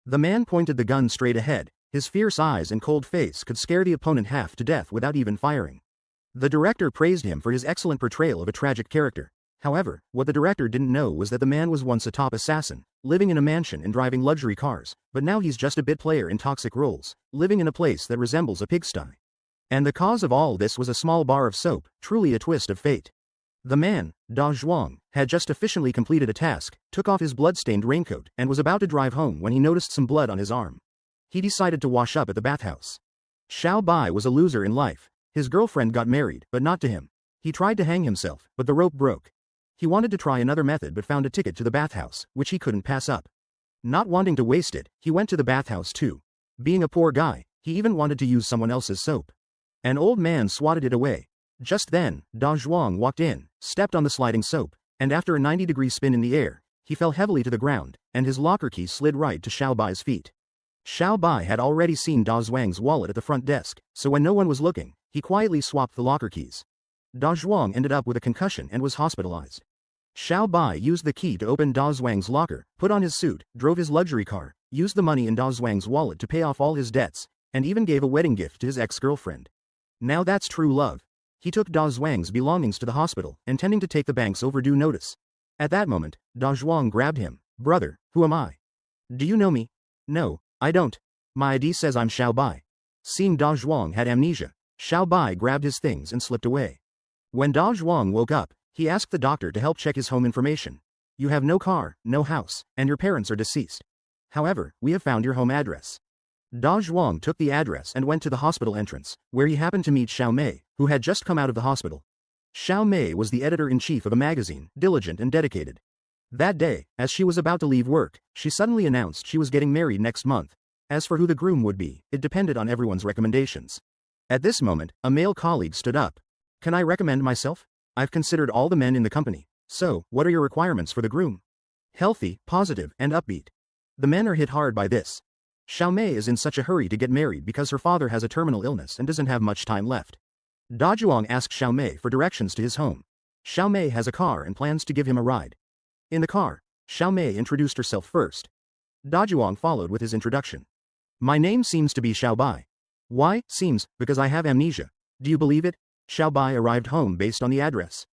The man pointed the gun straight ahead. His fierce eyes and cold face could scare the opponent half to death without even firing. The director praised him for his excellent portrayal of a tragic character. However, what the director didn't know was that the man was once a top assassin, living in a mansion and driving luxury cars, but now he's just a bit player in toxic roles, living in a place that resembles a pigsty. And the cause of all this was a small bar of soap, truly a twist of fate. The man, Da Zhuang, had just efficiently completed a task, took off his blood-stained raincoat, and was about to drive home when he noticed some blood on his arm. He decided to wash up at the bathhouse. Xiao Bai was a loser in life. His girlfriend got married, but not to him. He tried to hang himself, but the rope broke. He wanted to try another method but found a ticket to the bathhouse, which he couldn't pass up. Not wanting to waste it, he went to the bathhouse too. Being a poor guy, he even wanted to use someone else's soap. An old man swatted it away. Just then, Da Zhuang walked in, stepped on the sliding soap, and after a 90-degree spin in the air, he fell heavily to the ground, and his locker key slid right to Xiao Bai's feet. Xiao Bai had already seen Da Zhuang's wallet at the front desk, so when no one was looking, he quietly swapped the locker keys. Da Zhuang ended up with a concussion and was hospitalized. Xiao Bai used the key to open Da Zhuang's locker, put on his suit, drove his luxury car, used the money in Da Zhuang's wallet to pay off all his debts, and even gave a wedding gift to his ex-girlfriend. Now that's true love. He took Da Zhuang's belongings to the hospital, intending to take the bank's overdue notice. At that moment, Da Zhuang grabbed him. Brother, who am I? Do you know me? No, I don't. My ID says I'm Xiao Bai. Seeing Da Zhuang had amnesia, Xiao Bai grabbed his things and slipped away. When Da Zhuang woke up, he asked the doctor to help check his home information. You have no car, no house, and your parents are deceased. However, we have found your home address. Da Zhuang took the address and went to the hospital entrance, where he happened to meet Xiao Mei, who had just come out of the hospital. Xiao Mei was the editor-in-chief of a magazine, diligent and dedicated. That day, as she was about to leave work, she suddenly announced she was getting married next month. As for who the groom would be, it depended on everyone's recommendations. At this moment, a male colleague stood up. Can I recommend myself? I've considered all the men in the company. So, what are your requirements for the groom? Healthy, positive, and upbeat. The men are hit hard by this. Xiao Mei is in such a hurry to get married because her father has a terminal illness and doesn't have much time left. Da Zhuang asked Xiao Mei for directions to his home. Xiao Mei has a car and plans to give him a ride. In the car, Xiao Mei introduced herself first. Da Zhuang followed with his introduction. My name seems to be Xiao Bai. Why? Seems, because I have amnesia. Do you believe it? Xiao Bai arrived home based on the address.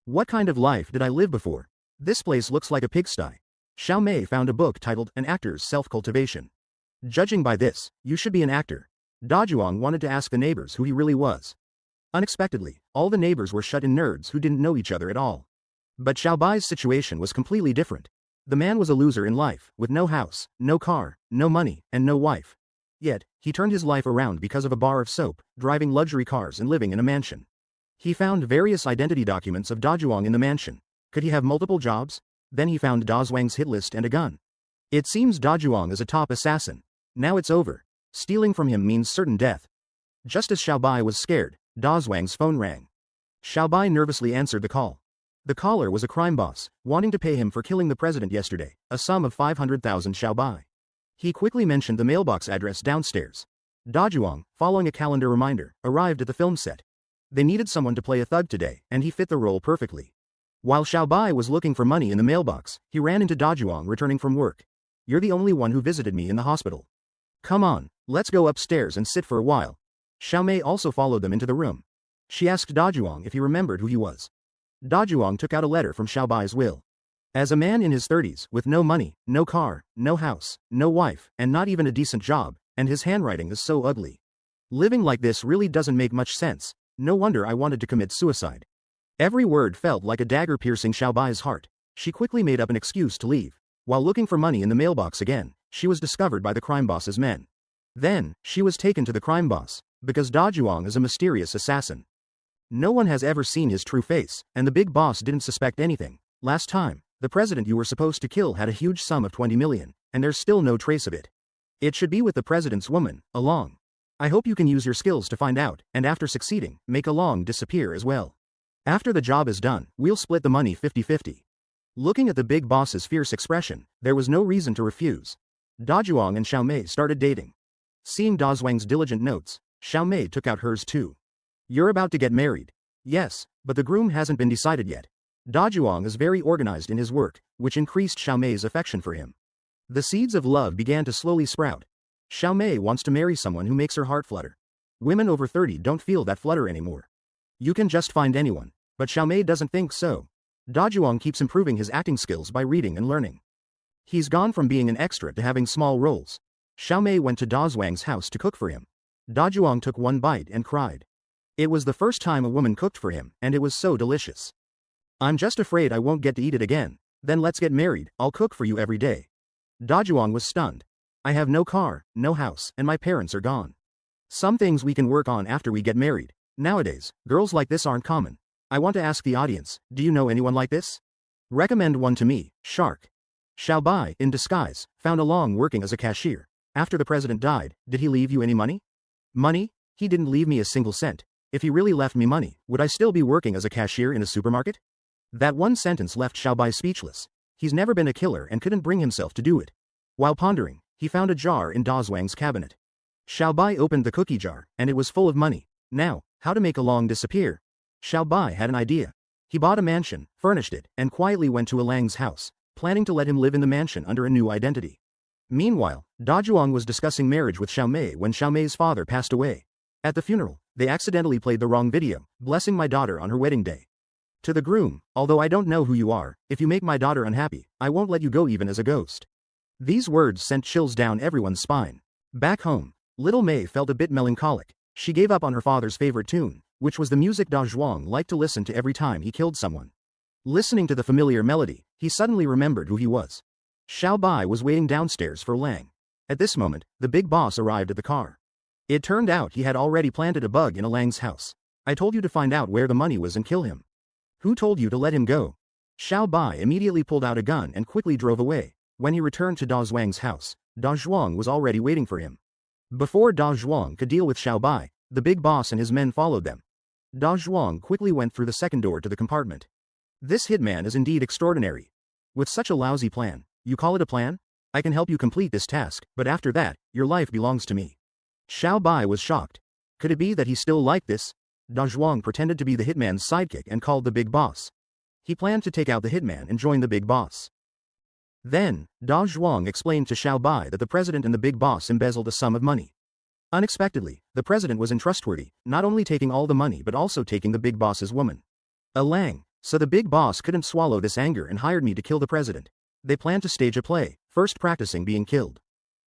What kind of life did I live before? This place looks like a pigsty. Xiao Mei found a book titled An Actor's Self-Cultivation. Judging by this, you should be an actor. Da Zhuang wanted to ask the neighbors who he really was. Unexpectedly, all the neighbors were shut-in nerds who didn't know each other at all. But Xiao Bai's situation was completely different. The man was a loser in life, with no house, no car, no money, and no wife. Yet, he turned his life around because of a bar of soap, driving luxury cars and living in a mansion. He found various identity documents of Da Zhuang in the mansion. Could he have multiple jobs? Then he found Da Zhuang's hit list and a gun. It seems Da Zhuang is a top assassin. Now it's over. Stealing from him means certain death. Just as Xiao Bai was scared, Da Zhuang's phone rang. Xiao Bai nervously answered the call. The caller was a crime boss, wanting to pay him for killing the president yesterday, a sum of 500,000 Xiao Bai. He quickly mentioned the mailbox address downstairs. Da Zhuang, following a calendar reminder, arrived at the film set. They needed someone to play a thug today, and he fit the role perfectly. While Xiao Bai was looking for money in the mailbox, he ran into Da Zhuang returning from work. You're the only one who visited me in the hospital. Come on, let's go upstairs and sit for a while. Xiao Mei also followed them into the room. She asked Da Zhuang if he remembered who he was. Da Zhuang took out a letter from Xiao Bai's will. As a man in his 30s, with no money, no car, no house, no wife, and not even a decent job, and his handwriting is so ugly. Living like this really doesn't make much sense. No wonder I wanted to commit suicide. Every word felt like a dagger piercing Xiao Bai's heart. She quickly made up an excuse to leave. While looking for money in the mailbox again, she was discovered by the crime boss's men. Then, she was taken to the crime boss, because Da Zhuang is a mysterious assassin. No one has ever seen his true face, and the big boss didn't suspect anything. Last time, the president you were supposed to kill had a huge sum of 20 million, and there's still no trace of it. It should be with the president's woman, Along. I hope you can use your skills to find out, and after succeeding, make Along disappear as well. After the job is done, we'll split the money 50-50. Looking at the big boss's fierce expression, there was no reason to refuse. Da Zhuang and Xiao Mei started dating. Seeing Da Zhuang's diligent notes, Xiao Mei took out hers too. You're about to get married. Yes, but the groom hasn't been decided yet. Da Zhuang is very organized in his work, which increased Xiao Mei's affection for him. The seeds of love began to slowly sprout. Xiao Mei wants to marry someone who makes her heart flutter. Women over 30 don't feel that flutter anymore. You can just find anyone, but Xiao Mei doesn't think so. Da Zhuang keeps improving his acting skills by reading and learning. He's gone from being an extra to having small roles. Xiao Mei went to Da Zhuang's house to cook for him. Da Zhuang took one bite and cried. It was the first time a woman cooked for him, and it was so delicious. I'm just afraid I won't get to eat it again. Then let's get married, I'll cook for you every day. Da Zhuang was stunned. I have no car, no house, and my parents are gone. Some things we can work on after we get married. Nowadays, girls like this aren't common. I want to ask the audience, do you know anyone like this? Recommend one to me, Shark. Xiao Bai, in disguise, found Along working as a cashier. After the president died, did he leave you any money? Money? He didn't leave me a single cent. If he really left me money, would I still be working as a cashier in a supermarket? That one sentence left Xiao Bai speechless. He's never been a killer and couldn't bring himself to do it. While pondering, he found a jar in Da Zhuang's cabinet. Xiao Bai opened the cookie jar, and it was full of money. Now, how to make Along disappear? Xiao Bai had an idea. He bought a mansion, furnished it, and quietly went to Alang's house, planning to let him live in the mansion under a new identity. Meanwhile, Da Zhuang was discussing marriage with Xiao Mei when Xiao Mei's father passed away. At the funeral, they accidentally played the wrong video, blessing my daughter on her wedding day. To the groom, although I don't know who you are, if you make my daughter unhappy, I won't let you go even as a ghost. These words sent chills down everyone's spine. Back home, little Mei felt a bit melancholic. She gave up on her father's favorite tune, which was the music Da Zhuang liked to listen to every time he killed someone. Listening to the familiar melody, he suddenly remembered who he was. Xiao Bai was waiting downstairs for Lang. At this moment, the big boss arrived at the car. It turned out he had already planted a bug in Lang's house. I told you to find out where the money was and kill him. Who told you to let him go? Xiao Bai immediately pulled out a gun and quickly drove away. When he returned to Da Zhuang's house, Da Zhuang was already waiting for him. Before Da Zhuang could deal with Xiao Bai, the big boss and his men followed them. Da Zhuang quickly went through the second door to the compartment. This hitman is indeed extraordinary. With such a lousy plan, you call it a plan? I can help you complete this task, but after that, your life belongs to me. Xiao Bai was shocked. Could it be that he still liked this? Da Zhuang pretended to be the hitman's sidekick and called the big boss. He planned to take out the hitman and join the big boss. Then, Da Zhuang explained to Xiao Bai that the president and the big boss embezzled a sum of money. Unexpectedly, the president was untrustworthy, not only taking all the money but also taking the big boss's woman. Lang. So the big boss couldn't swallow this anger and hired me to kill the president. They planned to stage a play, first practicing being killed.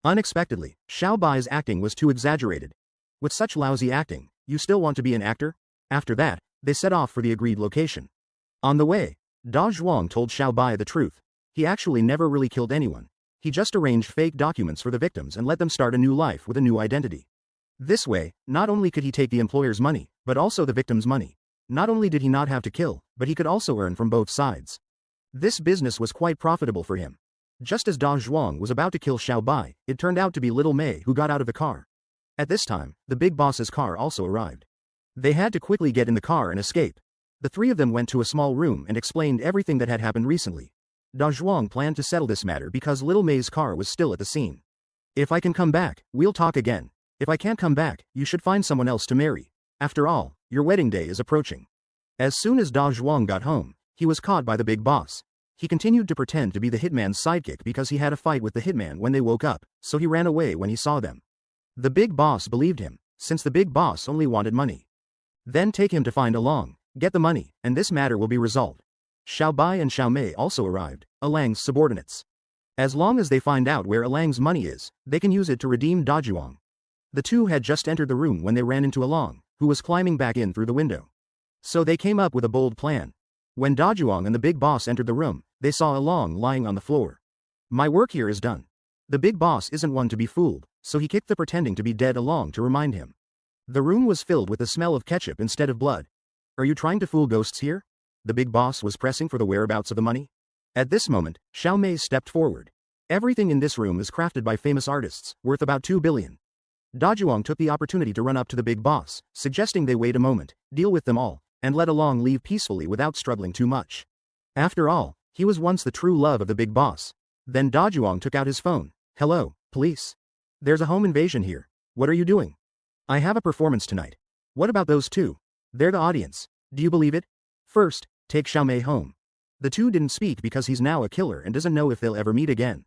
Unexpectedly, Xiao Bai's acting was too exaggerated. With such lousy acting, you still want to be an actor? After that, they set off for the agreed location. On the way, Da Zhuang told Xiao Bai the truth. He actually never really killed anyone. He just arranged fake documents for the victims and let them start a new life with a new identity. This way, not only could he take the employer's money, but also the victim's money. Not only did he not have to kill, but he could also earn from both sides. This business was quite profitable for him. Just as Da Zhuang was about to kill Xiao Bai, it turned out to be little Mei who got out of the car. At this time, the big boss's car also arrived. They had to quickly get in the car and escape. The three of them went to a small room and explained everything that had happened recently. Da Zhuang planned to settle this matter because little Mei's car was still at the scene. If I can come back, we'll talk again. If I can't come back, you should find someone else to marry. After all, your wedding day is approaching. As soon as Da Zhuang got home, he was caught by the big boss. He continued to pretend to be the hitman's sidekick because he had a fight with the hitman when they woke up, so he ran away when he saw them. The big boss believed him, since the big boss only wanted money. Then take him to find Along, get the money, and this matter will be resolved. Xiao Bai and Xiao Mei also arrived, Alang's subordinates. As long as they find out where Alang's money is, they can use it to redeem Da Zhuang. The two had just entered the room when they ran into Along, who was climbing back in through the window. So they came up with a bold plan. When Da Zhuang and the big boss entered the room, they saw Along lying on the floor. My work here is done. The big boss isn't one to be fooled, so he kicked the pretending to be dead Along to remind him. The room was filled with the smell of ketchup instead of blood. Are you trying to fool ghosts here? The big boss was pressing for the whereabouts of the money. At this moment, Xiao Mei stepped forward. Everything in this room is crafted by famous artists, worth about 2 billion. Da Zhuang took the opportunity to run up to the big boss, suggesting they wait a moment, deal with them all, and let Along leave peacefully without struggling too much. After all, he was once the true love of the big boss. Then Da Zhuang took out his phone. Hello, police. There's a home invasion here. What are you doing? I have a performance tonight. What about those two? They're the audience. Do you believe it? First, take Xiao Mei home. The two didn't speak because he's now a killer and doesn't know if they'll ever meet again.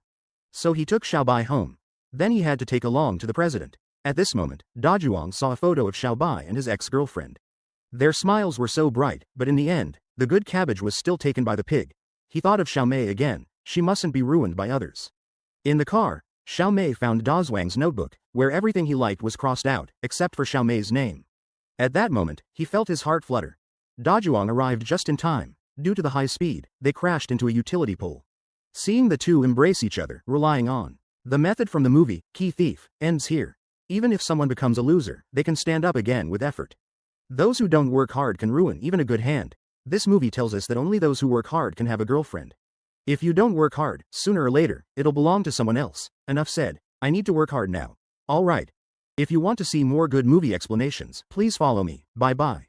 So he took Xiaobai home. Then he had to take along to the president. At this moment, Dajuang saw a photo of Xiaobai and his ex-girlfriend. Their smiles were so bright, but in the end, the good cabbage was still taken by the pig. He thought of Xiaomei again, she mustn't be ruined by others. In the car, Xiaomei found Dazwang's notebook, where everything he liked was crossed out, except for Xiaomei's name. At that moment, he felt his heart flutter. Dajuang arrived just in time. Due to the high speed, they crashed into a utility pole. Seeing the two embrace each other, relying on the method from the movie, Key Thief, ends here. Even if someone becomes a loser, they can stand up again with effort. Those who don't work hard can ruin even a good hand. This movie tells us that only those who work hard can have a girlfriend. If you don't work hard, sooner or later, it'll belong to someone else. Enough said. I need to work hard now. Alright. If you want to see more good movie explanations, please follow me. Bye bye.